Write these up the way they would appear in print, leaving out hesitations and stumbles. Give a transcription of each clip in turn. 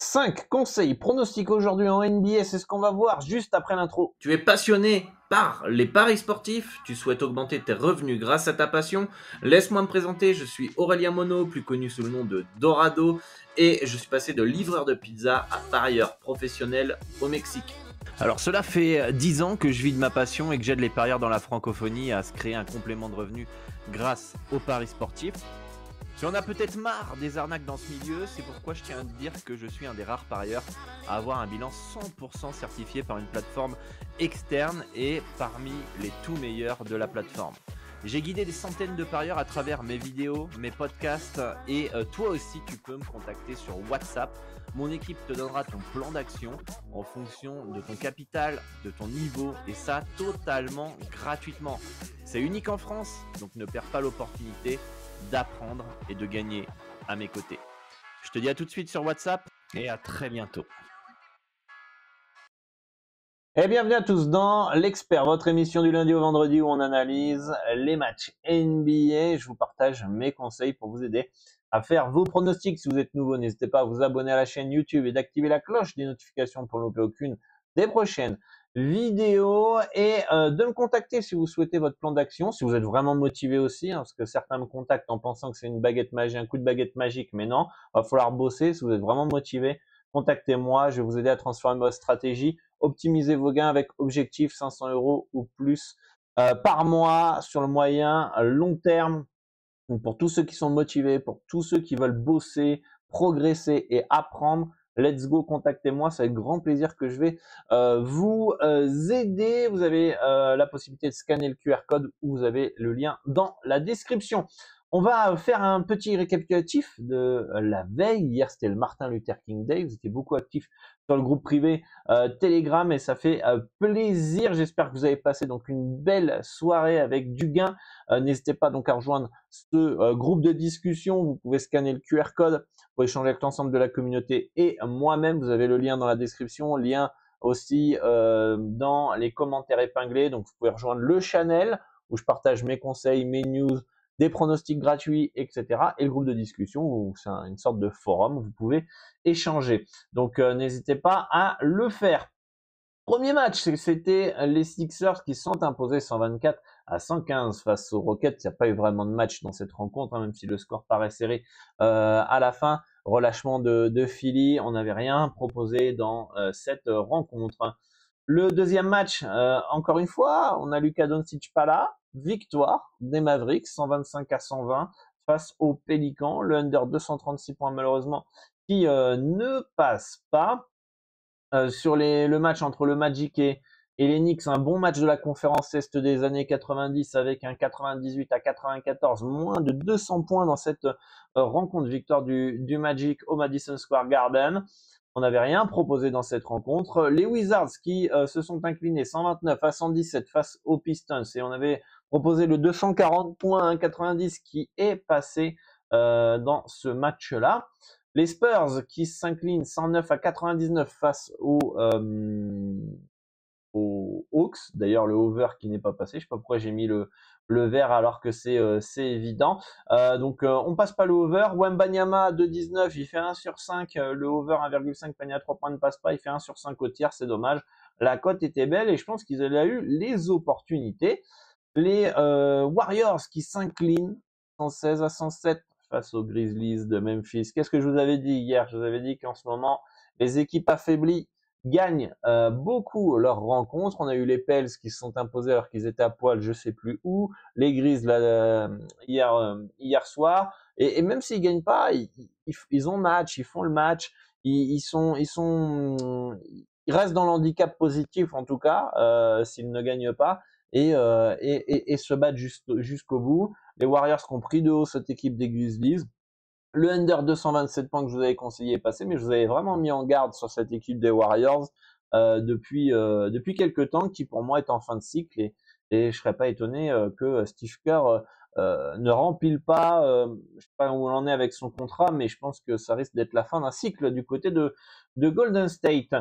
5 conseils pronostics aujourd'hui en NBA, c'est ce qu'on va voir juste après l'intro. Tu es passionné par les paris sportifs, tu souhaites augmenter tes revenus grâce à ta passion. Laisse-moi me présenter, je suis Aurélien Monod, plus connu sous le nom de Dorado, et je suis passé de livreur de pizza à parieur professionnel au Mexique. Alors cela fait 10 ans que je vis de ma passion et que j'aide les parieurs dans la francophonie à se créer un complément de revenus grâce aux paris sportifs. Si on a peut-être marre des arnaques dans ce milieu, c'est pourquoi je tiens à te dire que je suis un des rares parieurs à avoir un bilan 100% certifié par une plateforme externe et parmi les tout meilleurs de la plateforme. J'ai guidé des centaines de parieurs à travers mes vidéos, mes podcasts et toi aussi tu peux me contacter sur WhatsApp. Mon équipe te donnera ton plan d'action en fonction de ton capital, de ton niveau et ça totalement gratuitement. C'est unique en France, donc ne perds pas l'opportunité d'apprendre et de gagner à mes côtés. Je te dis à tout de suite sur WhatsApp et à très bientôt. Et bienvenue à tous dans l'Expert, votre émission du lundi au vendredi où on analyse les matchs NBA. Je vous partage mes conseils pour vous aider à faire vos pronostics. Si vous êtes nouveau, n'hésitez pas à vous abonner à la chaîne YouTube et d'activer la cloche des notifications pour ne louper aucune des prochaines vidéos et de me contacter si vous souhaitez votre plan d'action, si vous êtes vraiment motivé aussi, parce que certains me contactent en pensant que c'est une baguette magique, un coup de baguette magique, mais non, va falloir bosser. Si vous êtes vraiment motivé, contactez-moi, je vais vous aider à transformer votre stratégie, optimiser vos gains avec objectif 500 € ou plus par mois sur le moyen long terme. Donc pour tous ceux qui sont motivés, pour tous ceux qui veulent bosser, progresser et apprendre, let's go, contactez-moi, c'est avec grand plaisir que je vais vous aider. Vous avez la possibilité de scanner le QR code ou vous avez le lien dans la description. On va faire un petit récapitulatif de la veille. Hier, c'était le Martin Luther King Day. Vous étiez beaucoup actifs sur le groupe privé Telegram et ça fait plaisir. J'espère que vous avez passé donc une belle soirée avec du gain. N'hésitez pas donc à rejoindre ce groupe de discussion. Vous pouvez scanner le QR code pour échanger avec l'ensemble de la communauté et moi-même. Vous avez le lien dans la description, lien aussi dans les commentaires épinglés. Donc, vous pouvez rejoindre le channel où je partage mes conseils, mes news, des pronostics gratuits, etc. Et le groupe de discussion où c'est une sorte de forum où vous pouvez échanger. Donc, n'hésitez pas à le faire. Premier match, c'était les Sixers qui sont imposés 124-115 face aux Rockets. Il n'y a pas eu vraiment de match dans cette rencontre, même si le score paraît serré à la fin. Relâchement de Philly, on n'avait rien proposé dans cette rencontre. Le deuxième match, encore une fois, on a Luka Doncic pas là. Victoire des Mavericks, 125-120 face aux Pélicans. Le under 236 points malheureusement qui ne passe pas. Sur le match entre le Magic et les Knicks, un bon match de la conférence Est des années 90 avec un 98-94, moins de 200 points dans cette rencontre, victoire du Magic au Madison Square Garden. On n'avait rien proposé dans cette rencontre. Les Wizards qui se sont inclinés 129-117 face aux Pistons et on avait proposé le 240 points à 90 qui est passé dans ce match-là. Les Spurs qui s'inclinent 109-99 face aux Hawks. D'ailleurs, le over qui n'est pas passé. Je sais pas pourquoi j'ai mis le vert alors que c'est évident. Donc, on passe pas le over. Wembanyama 2-19, il fait 1 sur 5. Le over 1,5 panier à 3 points ne passe pas. Il fait 1 sur 5 au tir. C'est dommage. La cote était belle et je pense qu'ils avaient eu les opportunités. Les Warriors qui s'inclinent 116-107 face aux Grizzlies de Memphis. Qu'est-ce que je vous avais dit hier? Je vous avais dit qu'en ce moment, les équipes affaiblies gagnent beaucoup leurs rencontres. On a eu les Pels qui se sont imposés alors qu'ils étaient à poil, je sais plus où. Les Grizzlies hier soir. Et même s'ils gagnent pas, ils ont match, ils font le match. Ils restent dans l'handicap positif en tout cas s'ils ne gagnent pas. Et se battre jusqu'au bout. Les Warriors qui ont pris de haut cette équipe des Grizzlies. Le under 227 points que je vous avais conseillé est passé, mais je vous avais vraiment mis en garde sur cette équipe des Warriors depuis quelques temps, qui pour moi est en fin de cycle et je serais pas étonné que Steve Kerr ne rempile pas, je sais pas où on en est avec son contrat, mais je pense que ça risque d'être la fin d'un cycle du côté de Golden State.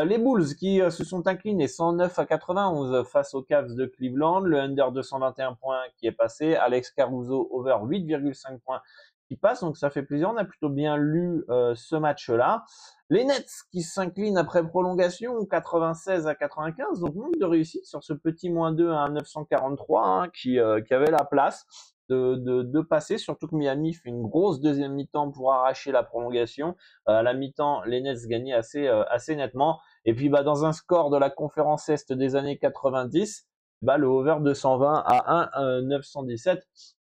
Les Bulls qui se sont inclinés 109-91 face aux Cavs de Cleveland, le under 221 points qui est passé, Alex Caruso over 8,5 points qui passe, donc ça fait plaisir. On a plutôt bien lu ce match-là. Les Nets qui s'inclinent après prolongation 96-95, donc manque de réussite sur ce petit -2 à 943 hein, qui avait la place de passer, surtout que Miami fait une grosse deuxième mi-temps pour arracher la prolongation. À la mi-temps, les Nets gagnaient assez nettement. Et puis dans un score de la conférence Est des années 90, le over 220 à 1,917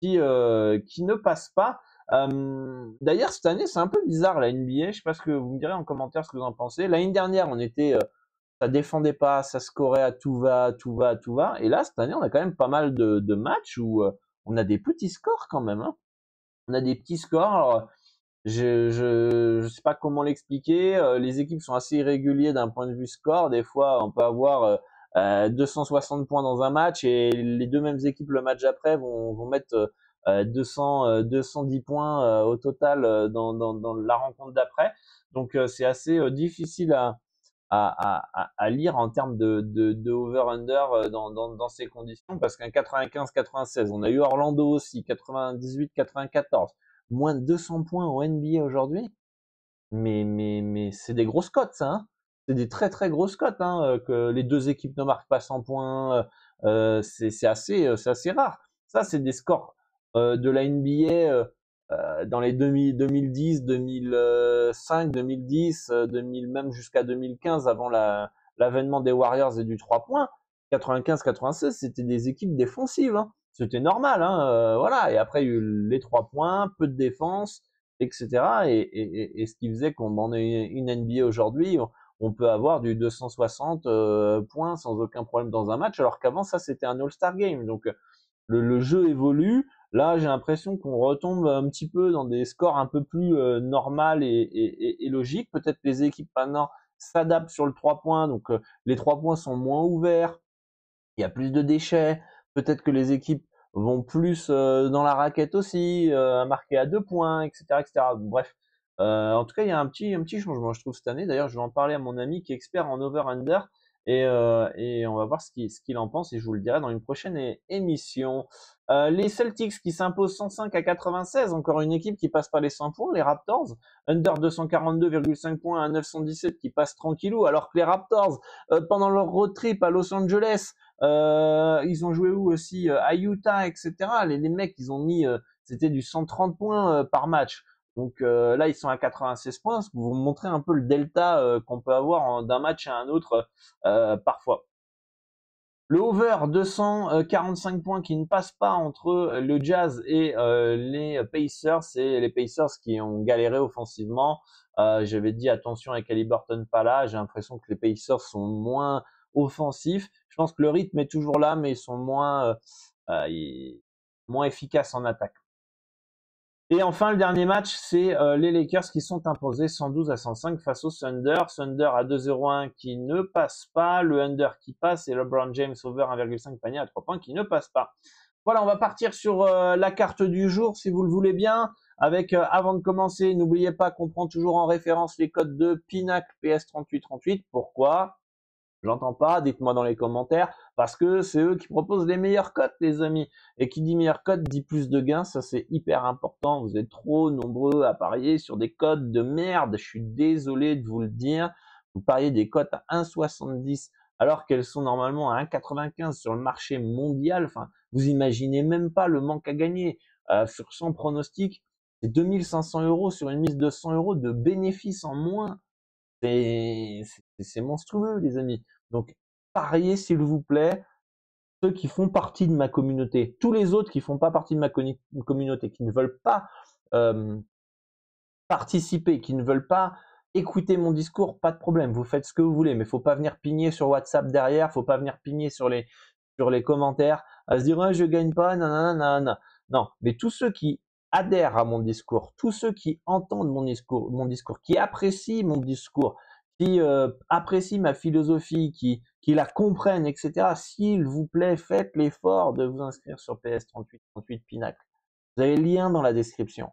qui ne passe pas. D'ailleurs, cette année, c'est un peu bizarre la NBA. Je sais pas ce que vous me direz en commentaire ce que vous en pensez. L'année dernière, on était, ça défendait pas, ça scorait à tout va, tout va, tout va. Et là, cette année, on a quand même pas mal de matchs où on a des petits scores quand même. Hein. On a des petits scores. Alors, je sais pas comment l'expliquer. Les équipes sont assez irréguliers d'un point de vue score. Des fois, on peut avoir 260 points dans un match et les deux mêmes équipes le match après vont mettre 210 points au total dans la rencontre d'après. Donc c'est assez difficile à lire en termes de over-under dans ces conditions parce qu'un 95-96, on a eu Orlando aussi, 98-94, moins de 200 points au NBA aujourd'hui. Mais c'est des grosses cotes, ça. Hein. C'est des très très grosses cotes. Hein, que les deux équipes ne marquent pas 100 points, c'est assez rare. Ça, c'est des scores de la NBA dans les 2010, 2005, 2010, 2000, même jusqu'à 2015, avant l'avènement des Warriors et du 3 points. 95-96, c'était des équipes défensives. Hein. C'était normal. Hein, voilà. Et après, il y a eu les 3 points, peu de défense, etc. Et ce qui faisait qu'on ait une NBA aujourd'hui, on peut avoir du 260 points sans aucun problème dans un match, alors qu'avant, ça, c'était un All-Star Game. Donc, le jeu évolue. Là, j'ai l'impression qu'on retombe un petit peu dans des scores un peu plus normal et logiques. Peut-être que les équipes maintenant s'adaptent sur le 3 points, donc les 3 points sont moins ouverts, il y a plus de déchets. Peut-être que les équipes vont plus dans la raquette aussi, marquer à 2 points, etc., etc. Bref, en tout cas, il y a un petit changement, je trouve, cette année. D'ailleurs, je vais en parler à mon ami qui est expert en over-under et on va voir ce qu'il en pense et je vous le dirai dans une prochaine émission. Les Celtics qui s'imposent 105-96, encore une équipe qui passe pas les 100 points. Les Raptors, under 242,5 points à 917 qui passe tranquillou, alors que les Raptors, pendant leur road trip à Los Angeles, ils ont joué où aussi à Utah, etc. Les mecs, ils ont mis, c'était du 130 points par match. Donc là, ils sont à 96 points. Pour vous montrer un peu le delta qu'on peut avoir d'un match à un autre parfois. Le over 245 points qui ne passe pas entre le Jazz et les Pacers, c'est les Pacers qui ont galéré offensivement. J'avais dit attention avec Haliburton pas là, j'ai l'impression que les Pacers sont moins offensifs. Je pense que le rythme est toujours là, mais ils sont moins efficaces en attaque. Et enfin, le dernier match, c'est les Lakers qui sont imposés 112-105 face au Thunder. Thunder à 2,01 qui ne passe pas. Le under qui passe et LeBron James over 1,5 panier à 3 points qui ne passe pas. Voilà, on va partir sur la carte du jour, si vous le voulez bien. Avec, avant de commencer, n'oubliez pas qu'on prend toujours en référence les codes de Pinacle PS3838. Pourquoi ? J'entends pas, dites-moi dans les commentaires, parce que c'est eux qui proposent les meilleurs codes, les amis. Et qui dit meilleurs codes dit plus de gains, ça c'est hyper important. Vous êtes trop nombreux à parier sur des codes de merde, je suis désolé de vous le dire. Vous pariez des cotes à 1,70 alors qu'elles sont normalement à 1,95 sur le marché mondial. Enfin, vous imaginez même pas le manque à gagner. Sur 100 pronostics, c'est 2500 € sur une mise de 100 € de bénéfices en moins. C'est monstrueux, les amis. Donc, pariez, s'il vous plaît, ceux qui font partie de ma communauté. Tous les autres qui font pas partie de ma communauté, qui ne veulent pas participer, qui ne veulent pas écouter mon discours, pas de problème. Vous faites ce que vous voulez, mais faut pas venir pigner sur WhatsApp derrière, faut pas venir pigner sur les commentaires, à se dire ouais, je gagne pas, nanana. Non, mais tous ceux qui adhèrent à mon discours, tous ceux qui entendent mon discours, qui apprécient mon discours, qui apprécient ma philosophie, qui la comprennent, etc. S'il vous plaît, faites l'effort de vous inscrire sur PS3838 Pinacle. Vous avez le lien dans la description.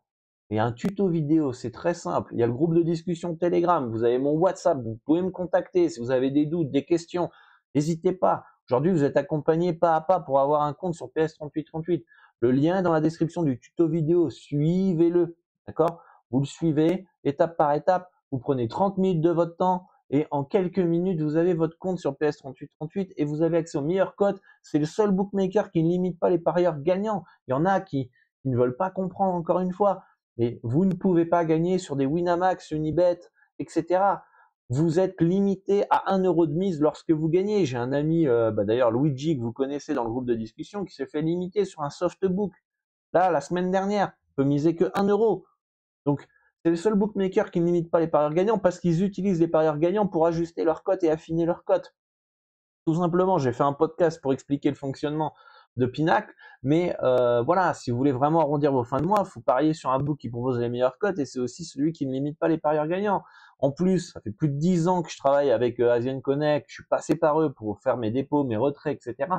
Il y a un tuto vidéo, c'est très simple. Il y a le groupe de discussion Telegram, vous avez mon WhatsApp, vous pouvez me contacter si vous avez des doutes, des questions. N'hésitez pas. Aujourd'hui, vous êtes accompagné pas à pas pour avoir un compte sur PS3838. Le lien est dans la description du tuto vidéo. Suivez-le. D'accord? Vous le suivez étape par étape. Vous prenez 30 minutes de votre temps et en quelques minutes, vous avez votre compte sur PS3838 et vous avez accès aux meilleures cotes. C'est le seul bookmaker qui ne limite pas les parieurs gagnants. Il y en a qui ne veulent pas comprendre encore une fois. Mais vous ne pouvez pas gagner sur des Winamax, Unibet, etc. Vous êtes limité à 1 euro de mise lorsque vous gagnez. J'ai un ami, d'ailleurs Luigi, que vous connaissez dans le groupe de discussion, qui s'est fait limiter sur un softbook. Là, la semaine dernière, il peut miser que 1 euro. Donc, c'est le seul bookmaker qui ne limite pas les parieurs gagnants parce qu'ils utilisent les parieurs gagnants pour ajuster leur cote et affiner leur cote. Tout simplement, j'ai fait un podcast pour expliquer le fonctionnement de Pinacle, mais voilà, si vous voulez vraiment arrondir vos fins de mois, il faut parier sur un book qui propose les meilleures cotes et c'est aussi celui qui ne limite pas les parieurs gagnants. En plus, ça fait plus de 10 ans que je travaille avec Asian Connect, je suis passé par eux pour faire mes dépôts, mes retraits, etc.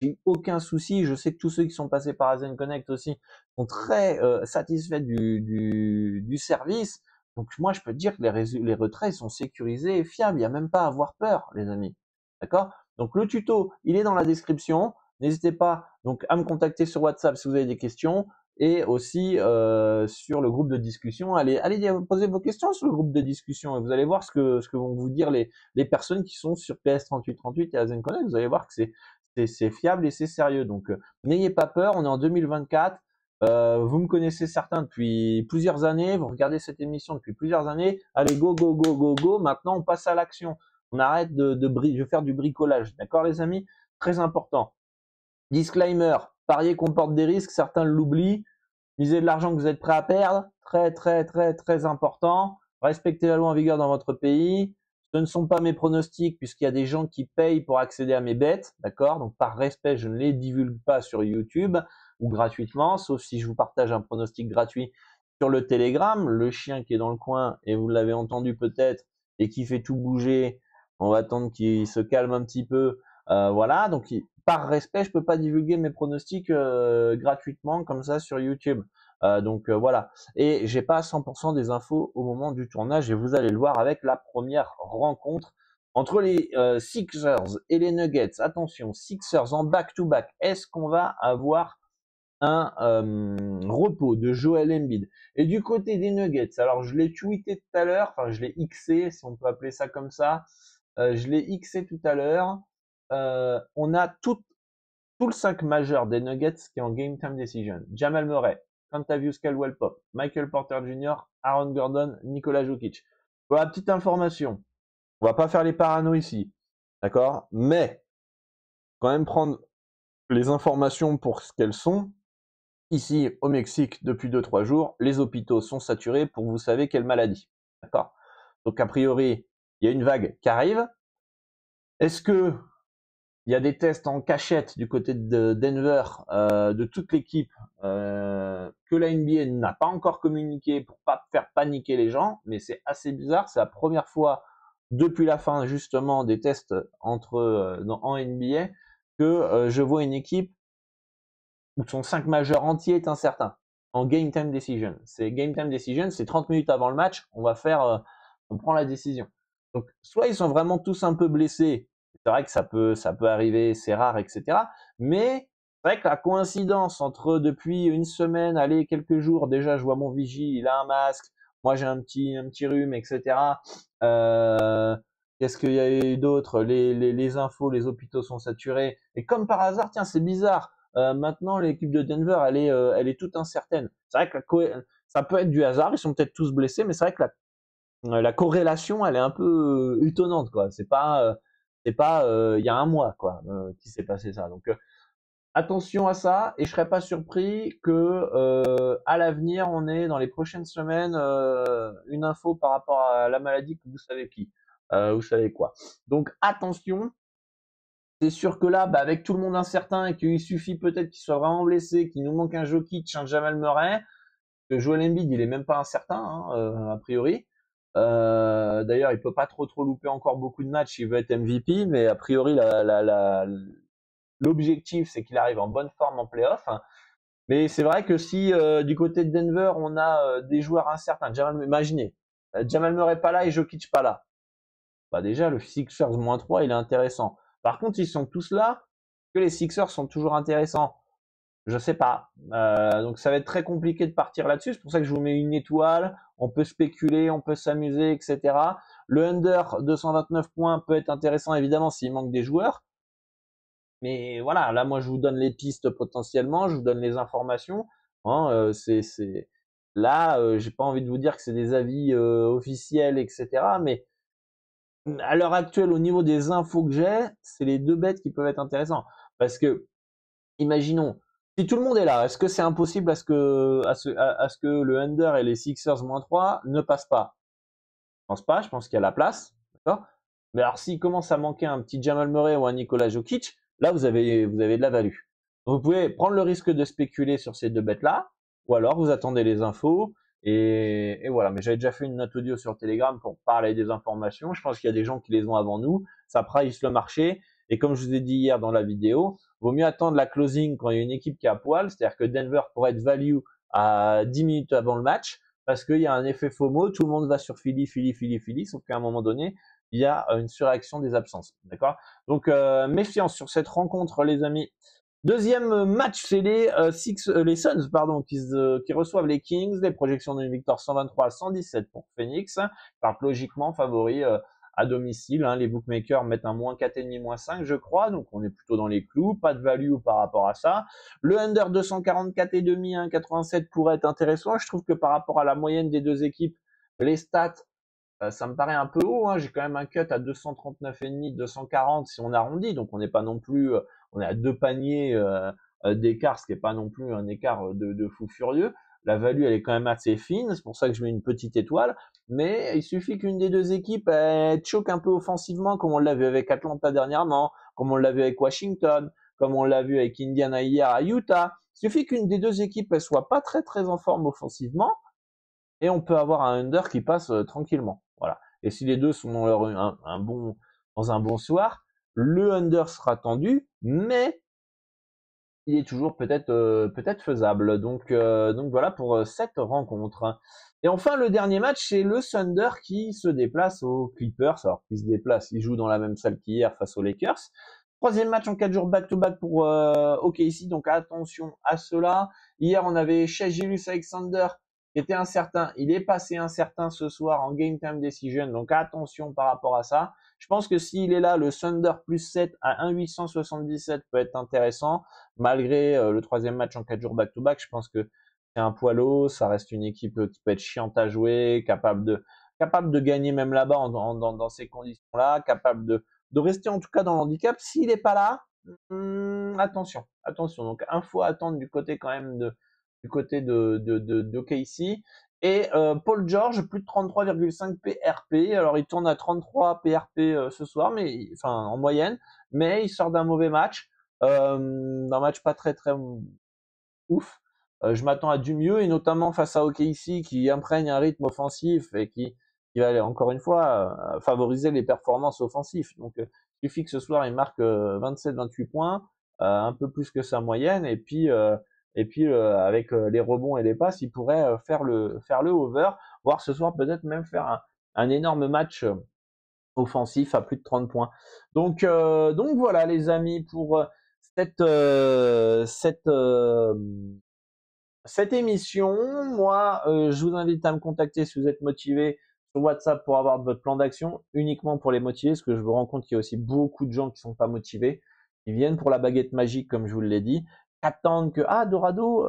J'ai eu aucun souci, je sais que tous ceux qui sont passés par Asian Connect aussi sont très satisfaits du service. Donc moi, je peux te dire que les retraits sont sécurisés et fiables, il n'y a même pas à avoir peur, les amis. D'accord? Donc le tuto, il est dans la description. N'hésitez pas donc à me contacter sur WhatsApp si vous avez des questions et aussi sur le groupe de discussion. Allez poser vos questions sur le groupe de discussion et vous allez voir ce que vont vous dire les personnes qui sont sur PS3838 et Asian Connect. Vous allez voir que c'est fiable et c'est sérieux. Donc n'ayez pas peur, on est en 2024. Vous me connaissez certains depuis plusieurs années, vous regardez cette émission depuis plusieurs années. Allez, go, go, go, go, go. Maintenant, on passe à l'action. On arrête de faire du bricolage. D'accord, les amis? Très important. Disclaimer, parier comporte des risques, certains l'oublient. Misez de l'argent que vous êtes prêt à perdre, très très très très important. Respectez la loi en vigueur dans votre pays. Ce ne sont pas mes pronostics puisqu'il y a des gens qui payent pour accéder à mes bets, d'accord? Donc par respect, je ne les divulgue pas sur YouTube ou gratuitement, sauf si je vous partage un pronostic gratuit sur le Telegram. Le chien qui est dans le coin, et vous l'avez entendu peut-être, et qui fait tout bouger, on va attendre qu'il se calme un petit peu. Voilà, donc par respect, je peux pas divulguer mes pronostics gratuitement comme ça sur YouTube. Voilà. Et j'ai pas 100% des infos au moment du tournage et vous allez le voir avec la première rencontre entre les Sixers et les Nuggets. Attention, Sixers en back-to-back. Est-ce qu'on va avoir un repos de Joel Embiid? Et du côté des Nuggets, alors je l'ai tweeté tout à l'heure, enfin je l'ai xé si on peut appeler ça comme ça. Je l'ai xé tout à l'heure. On a tout le 5 majeur des Nuggets qui est en game time decision. Jamal Murray, Kentavious Caldwell-Pope, Michael Porter Jr., Aaron Gordon, Nikola Jokic. Voilà, petite information. On va pas faire les parano ici. D'accord? Mais, quand même prendre les informations pour ce qu'elles sont. Ici, au Mexique, depuis 2-3 jours, les hôpitaux sont saturés pour vous savez quelle maladie. D'accord? Donc, a priori, il y a une vague qui arrive. Est-ce que il y a des tests en cachette du côté de Denver de toute l'équipe que la NBA n'a pas encore communiqué pour pas faire paniquer les gens, mais c'est assez bizarre. C'est la première fois depuis la fin justement des tests en NBA que je vois une équipe où son 5 majeur entier est incertain en game time decision. C'est game time decision, c'est 30 minutes avant le match, on prend la décision. Donc soit ils sont vraiment tous un peu blessés. C'est vrai que ça peut arriver, c'est rare, etc. Mais c'est vrai que la coïncidence entre depuis une semaine, allez, quelques jours, déjà je vois mon vigie, il a un masque, moi j'ai un petit rhume, etc. Qu'est-ce qu'il y a eu d'autre? Les infos, les hôpitaux sont saturés. Et comme par hasard, tiens, c'est bizarre. Maintenant, l'équipe de Denver, elle est toute incertaine. C'est vrai que ça peut être du hasard, ils sont peut-être tous blessés, mais c'est vrai que la corrélation, elle est un peu étonnante, quoi. C'est pas il y a un mois, quoi, qui s'est passé ça. Donc attention à ça, et je serais pas surpris que à l'avenir, on ait dans les prochaines semaines une info par rapport à la maladie que vous savez vous savez quoi. Donc attention. C'est sûr que là, avec tout le monde incertain et qu'il suffit peut-être qu'il soit vraiment blessé, qu'il nous manque un Jokic, un Jamal Murray, que Joel Embiid, il est même pas incertain, a priori. D'ailleurs, il peut pas trop louper encore beaucoup de matchs, il veut être MVP, mais a priori, l'objectif, c'est qu'il arrive en bonne forme en playoff. Mais c'est vrai que si du côté de Denver, on a des joueurs incertains, imaginez, Jamal Murray pas là et Jokic pas là. Bah déjà, le Sixers -3, il est intéressant. Par contre, ils sont tous là, que les Sixers sont toujours intéressants. Je sais pas. Donc ça va être très compliqué de partir là-dessus. C'est pour ça que je vous mets une étoile. On peut spéculer, on peut s'amuser, etc. Le under 229 points peut être intéressant évidemment s'il manque des joueurs. Mais voilà, là moi je vous donne les pistes potentiellement, je vous donne les informations. Hein, là, j'ai pas envie de vous dire que c'est des avis officiels, etc. Mais à l'heure actuelle, au niveau des infos que j'ai, c'est les deux bêtes qui peuvent être intéressants. Parce que, imaginons, si tout le monde est là, est-ce que c'est impossible à ce que le under et les Sixers -3 ne passent pas? Je pense pas, je pense qu'il y a la place, d'accord? Mais alors s'il commence à manquer un petit Jamal Murray ou un Nikola Jokic, là vous avez de la value. Donc vous pouvez prendre le risque de spéculer sur ces deux bêtes-là, ou alors vous attendez les infos, et voilà. Mais j'avais déjà fait une note audio sur Telegram pour parler des informations. Je pense qu'il y a des gens qui les ont avant nous, ça price le marché, et comme je vous ai dit hier dans la vidéo, vaut mieux attendre la closing quand il y a une équipe qui est à poil, c'est-à-dire que Denver pourrait être value à 10 minutes avant le match, parce qu'il y a un effet FOMO, tout le monde va sur Philly, sauf qu'à un moment donné, il y a une surréaction des absences, d'accord? Donc méfiance sur cette rencontre, les amis. Deuxième match, c'est les Suns, pardon, qui reçoivent les Kings. Les projections d'une victoire 123-117 pour Phoenix. Par logiquement favori à domicile. Hein. Les bookmakers mettent un -4,5, -5, je crois. Donc on est plutôt dans les clous. Pas de value par rapport à ça. Le under 244,5, 1,87 pourrait être intéressant. Je trouve que par rapport à la moyenne des deux équipes, les stats, ça me paraît un peu haut. Hein. J'ai quand même un cut à 239,5, 240 si on arrondit. Donc on n'est pas non plus, on est à deux paniers d'écart, ce qui n'est pas non plus un écart de fou furieux. La value, elle est quand même assez fine. C'est pour ça que je mets une petite étoile. Mais il suffit qu'une des deux équipes choque un peu offensivement, comme on l'a vu avec Atlanta dernièrement, comme on l'a vu avec Washington, comme on l'a vu avec Indiana hier à Utah. Il suffit qu'une des deux équipes, elle soit pas très très en forme offensivement, et on peut avoir un under qui passe tranquillement. Voilà. Et si les deux sont dans dans un bon soir, le under sera tendu, mais il est toujours peut-être faisable. Donc voilà pour cette rencontre. Et enfin le dernier match, c'est le Thunder qui se déplace aux Clippers. Alors qui se déplace, ils jouent dans la même salle qu'hier face aux Lakers. Troisième match en 4 jours back-to-back pour OKC, donc attention à cela. Hier on avait Shai Gilgeous-Alexander qui était incertain. Il est passé incertain ce soir en game time decision, donc attention par rapport à ça. Je pense que s'il est là, le Thunder plus 7 à 1,877 peut être intéressant, malgré le troisième match en 4 jours back-to-back. Je pense que c'est un poids ça reste une équipe qui peut être chiante à jouer, capable de gagner même là-bas dans ces conditions-là, capable de rester en tout cas dans l'handicap. S'il n'est pas là, attention. Donc un faut attendre du côté quand même du côté de Casey. Et Paul George, plus de 33,5 PRP. Alors il tourne à 33 PRP ce soir, mais enfin en moyenne, mais il sort d'un mauvais match, d'un match pas très très ouf. Je m'attends à du mieux, et notamment face à OKC qui imprègne un rythme offensif et qui va aller encore une fois favoriser les performances offensives. Donc il suffit que ce soir il marque 27-28 points, un peu plus que sa moyenne, et puis avec les rebonds et les passes, il pourrait faire le over, voire ce soir peut-être même faire un énorme match offensif à plus de 30 points. Donc voilà les amis pour cette cette émission. Moi, je vous invite à me contacter si vous êtes motivé sur WhatsApp pour avoir votre plan d'action, uniquement pour les motiver, parce que je me rends compte qu'il y a aussi beaucoup de gens qui sont pas motivés, qui viennent pour la baguette magique, comme je vous l'ai dit, attendent que Dorado,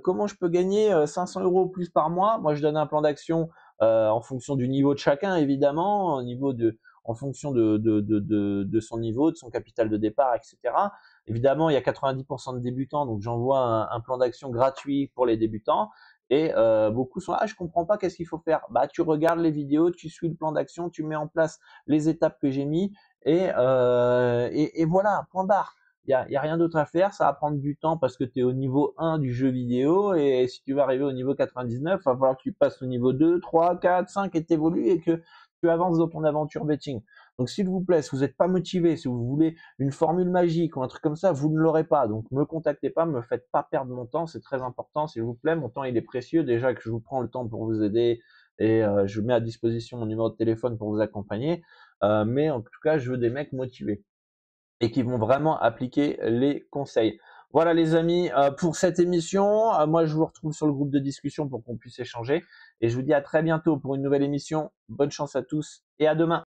comment je peux gagner 500 € plus par mois? Moi, je donne un plan d'action en fonction du niveau de chacun, évidemment, en fonction de son niveau, de son capital de départ, etc. Évidemment, il y a 90% de débutants, donc j'envoie un plan d'action gratuit pour les débutants. Et beaucoup sont je comprends pas, qu'est-ce qu'il faut faire? Bah tu regardes les vidéos, tu suis le plan d'action, tu mets en place les étapes que j'ai mis, et voilà, point barre. Il y a rien d'autre à faire, ça va prendre du temps parce que tu es au niveau 1 du jeu vidéo, et si tu veux arriver au niveau 99, il va falloir que tu passes au niveau 2, 3, 4, 5 et t'évolues, et que tu avances dans ton aventure betting. Donc s'il vous plaît, si vous n'êtes pas motivé, si vous voulez une formule magique ou un truc comme ça, vous ne l'aurez pas. Donc me contactez pas, me faites pas perdre mon temps, c'est très important, s'il vous plaît. Mon temps il est précieux, déjà que je vous prends le temps pour vous aider, et je mets à disposition mon numéro de téléphone pour vous accompagner. Mais en tout cas, je veux des mecs motivés et qui vont vraiment appliquer les conseils. Voilà les amis, pour cette émission. Moi, je vous retrouve sur le groupe de discussion pour qu'on puisse échanger. Et je vous dis à très bientôt pour une nouvelle émission. Bonne chance à tous et à demain.